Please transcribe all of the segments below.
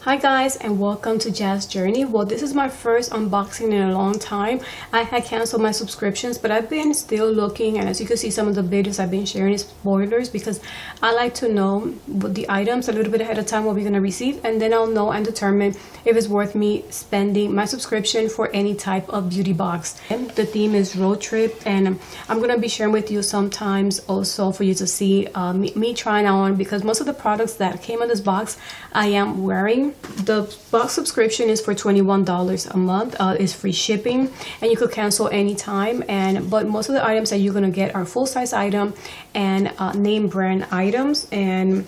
Hi guys, and welcome to Jazz Journey. Well, this is my first unboxing in a long time. I had canceled my subscriptions, but I've been still looking, and as you can see, some of the videos I've been sharing is spoilers because I like to know what the items a little bit ahead of time what we're going to receive, and then I'll know and determine if it's worth me spending my subscription for any type of beauty box. And the theme is road trip, and I'm going to be sharing with you sometimes also for you to see me trying on, because most of the products that came in this box I am wearing. The box subscription is for $21 a month. It's free shipping, and you could cancel anytime. But most of the items that you're gonna get are full-size item and name brand items, and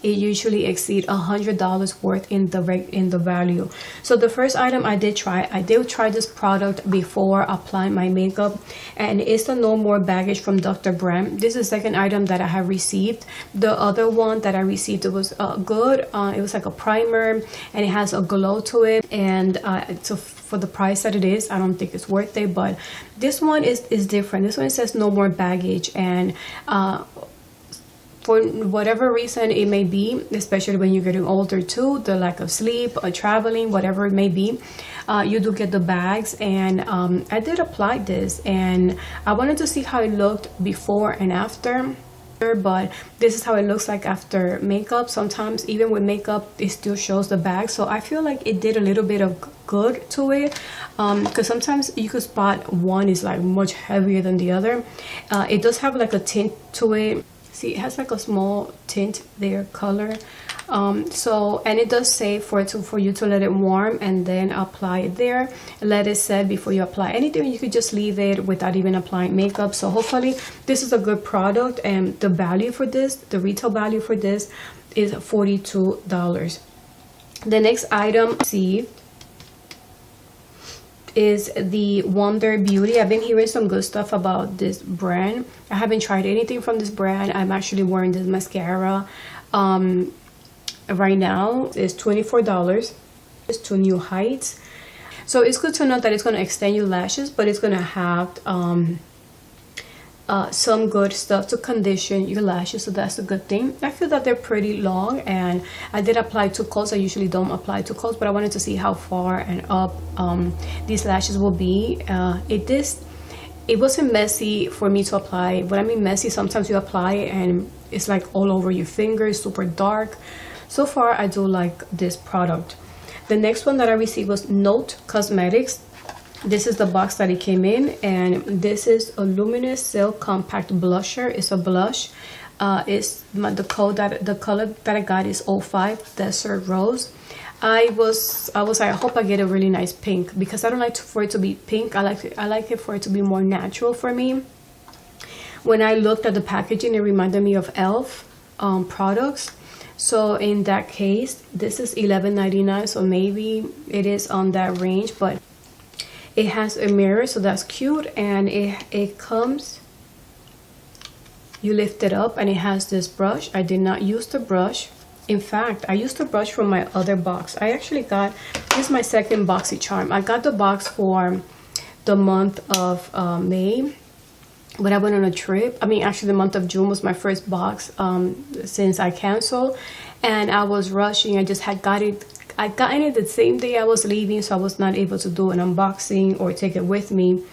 it usually exceed $100 worth in the value. So the first item I did try this product before applying my makeup, and it's the No More Baggage from Dr. Brand. This is the second item that I have received. The other one that I received, it was good. It was like a primer, and it has a glow to it, and so for the price that it is, I don't think it's worth it. But this one is different. This one says No More Baggage, and for whatever reason it may be, especially when you're getting older too, the lack of sleep or traveling, whatever it may be, you do get the bags. And I did apply this, and I wanted to see how it looked before and after, but this is how it looks like after makeup. Sometimes even with makeup it still shows the bag, so I feel like it did a little bit of good to it, because sometimes you could spot one is like much heavier than the other. It does have like a tint to it. See, it has like a small tint there, color. And it does say for you to let it warm and then apply it there. Let it set before you apply anything. You could just leave it without even applying makeup. So hopefully this is a good product, and the value for this, the retail value for this, is $42. The next item received is the Wonder Beauty. I've been hearing some good stuff about this brand. I haven't tried anything from this brand. I'm actually wearing this mascara right now. It's $24. It's to new heights. So it's good to know that it's going to extend your lashes, but it's going to have some good stuff to condition your lashes, so that's a good thing. I feel that they're pretty long, and I did apply 2 coats. I usually don't apply 2 coats, but I wanted to see how far and up these lashes will be. It wasn't messy for me to apply. When I mean messy, sometimes you apply it and it's like all over your fingers, super dark. So far I do like this product. The next one that I received was Note Cosmetics. This is the box that it came in, and this is a Luminous Silk Compact Blusher. It's a blush. The color that I got is 05 Desert Rose. I was like, I hope I get a really nice pink, because I don't like for it to be pink. I like it for it to be more natural for me. When I looked at the packaging, it reminded me of e.l.f. products. So in that case, this is $11.99, so maybe it is on that range. But it has a mirror, so that's cute, and it comes, you lift it up, and it has this brush. I did not use the brush. In fact, I used the brush from my other box. I actually got, this is my second Boxycharm. I got the box for the month of May, but I went on a trip. I mean, actually the month of June was my first box since I canceled, and I was rushing. I just had got it. I got it the same day I was leaving, so I was not able to do an unboxing or take it with me.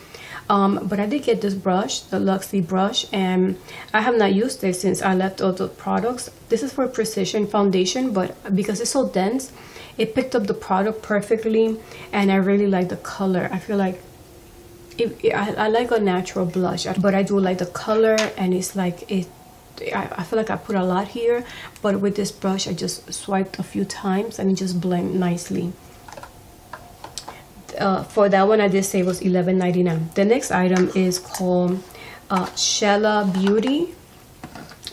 But I did get this brush, the Luxie brush, and I have not used it since I left all the products. This is for Precision Foundation, but because it's so dense, it picked up the product perfectly, and I really like the color. I feel like I like a natural blush, but I do like the color, and it's like I feel like I put a lot here, but with this brush I just swiped a few times and it just blended nicely. For that one I did say it was $11.99. The next item is called Shella Beauty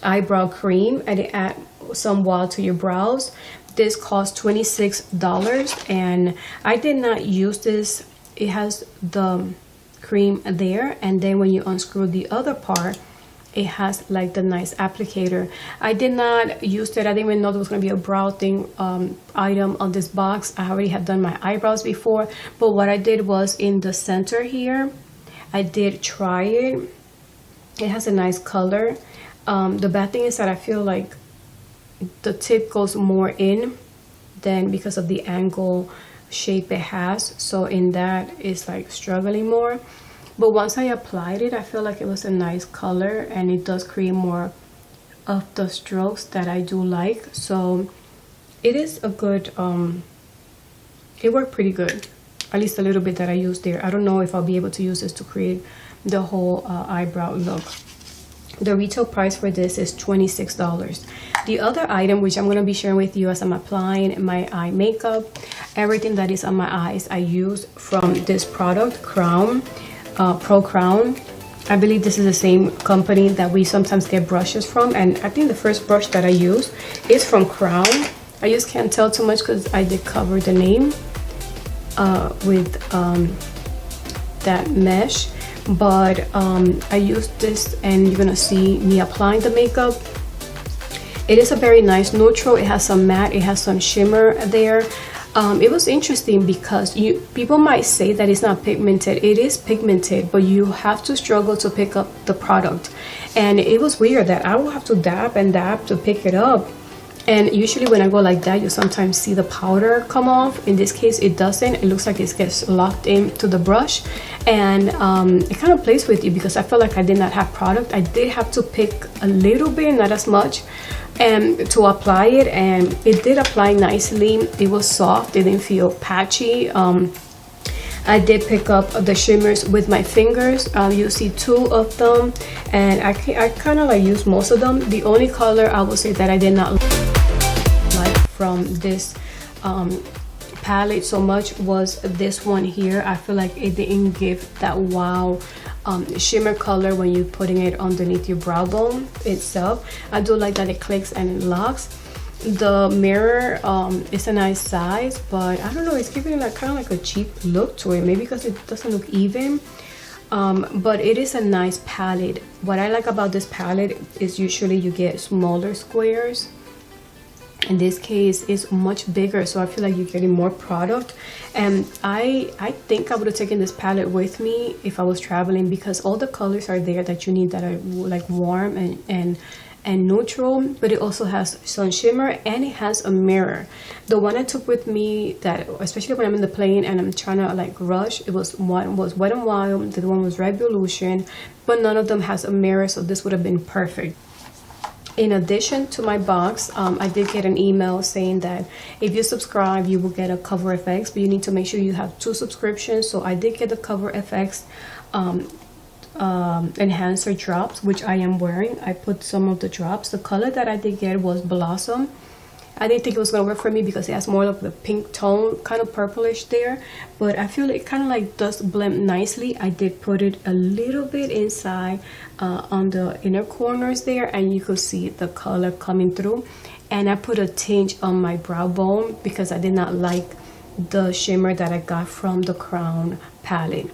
Eyebrow Cream, and it adds some wow to your brows. This cost $26, and I did not use this. It has the cream there, and then when you unscrew the other part, it has like the nice applicator. I did not use it. I didn't even know there was going to be a brow thing item on this box. I already had done my eyebrows before, but what I did was in the center here, I did try it. It has a nice color. The bad thing is that I feel like the tip goes more in than because of the angle shape it has. So in that, it's like struggling more. But once I applied it, I feel like it was a nice color, and it does create more of the strokes that I do like. So it is a good, it worked pretty good, at least a little bit that I used there. I don't know if I'll be able to use this to create the whole eyebrow look. The retail price for this is $26. The other item, which I'm going to be sharing with you as I'm applying my eye makeup, everything that is on my eyes, I use from this product, Crown, Pro Crown. I believe this is the same company that we sometimes get brushes from, and I think the first brush that I use is from Crown. I just can't tell too much because I did cover the name with that mesh, but I used this, and you're gonna see me applying the makeup. It is a very nice neutral. It has some matte, it has some shimmer there. It was interesting because people might say that it's not pigmented. It is pigmented, but you have to struggle to pick up the product. And it was weird that I will have to dab and dab to pick it up. And usually when I go like that, you sometimes see the powder come off. In this case, it doesn't. It looks like it gets locked into the brush, and it kind of plays with you because I felt like I did not have product. I did have to pick a little bit, not as much, and to apply it, and it did apply nicely. It was soft. It didn't feel patchy. I did pick up the shimmers with my fingers. You see 2 of them, and I kind of like use most of them. The only color I would say that I did not like from this palette so much was this one here. I feel like it didn't give that wow shimmer color when you're putting it underneath your brow bone itself. I do like that it clicks and it locks. The mirror is a nice size, but I don't know, it's giving like kind of like a cheap look to it, maybe because it doesn't look even. But it is a nice palette. What I like about this palette is usually you get smaller squares. In this case, it's much bigger, so I feel like you're getting more product. And I think I would have taken this palette with me if I was traveling, because all the colors are there that you need, that are like warm and neutral, but it also has some shimmer, and it has a mirror. The one I took with me, that especially when I'm in the plane and I'm trying to like rush, one was Wet n Wild, the other one was Revolution, but none of them has a mirror, so this would have been perfect. In addition to my box, I did get an email saying that if you subscribe, you will get a Cover FX, but you need to make sure you have 2 subscriptions. So I did get the Cover FX enhancer drops, which I am wearing. I put some of the drops. The color that I did get was Blossom. I didn't think it was going to work for me because it has more of the pink tone, kind of purplish there, but I feel it kind of like does blend nicely. I did put it a little bit inside on the inner corners there, and you could see the color coming through. And I put a tinge on my brow bone because I did not like the shimmer that I got from the Crown palette.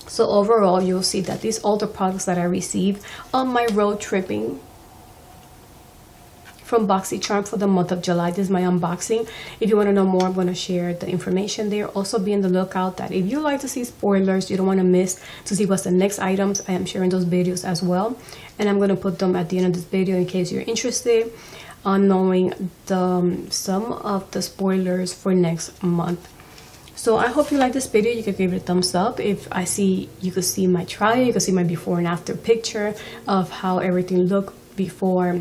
So overall, you'll see that these are all the products that I received on my road tripping from Boxycharm for the month of July. This is my unboxing. If you want to know more, I'm going to share the information there. Also be on the lookout that if you like to see spoilers, you don't want to miss to see what's the next items. I am sharing those videos as well, and I'm going to put them at the end of this video in case you're interested on knowing some of the spoilers for next month. So I hope you like this video. You can give it a thumbs up. If I see, you could see my trial, you can see my before and after picture of how everything looked before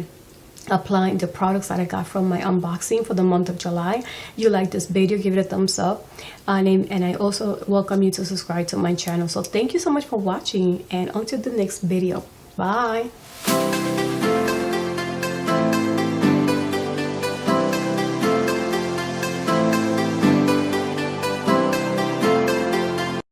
applying the products that I got from my unboxing for the month of July. You like this video, give it a thumbs up, and I also welcome you to subscribe to my channel. So thank you so much for watching, and until the next video, bye.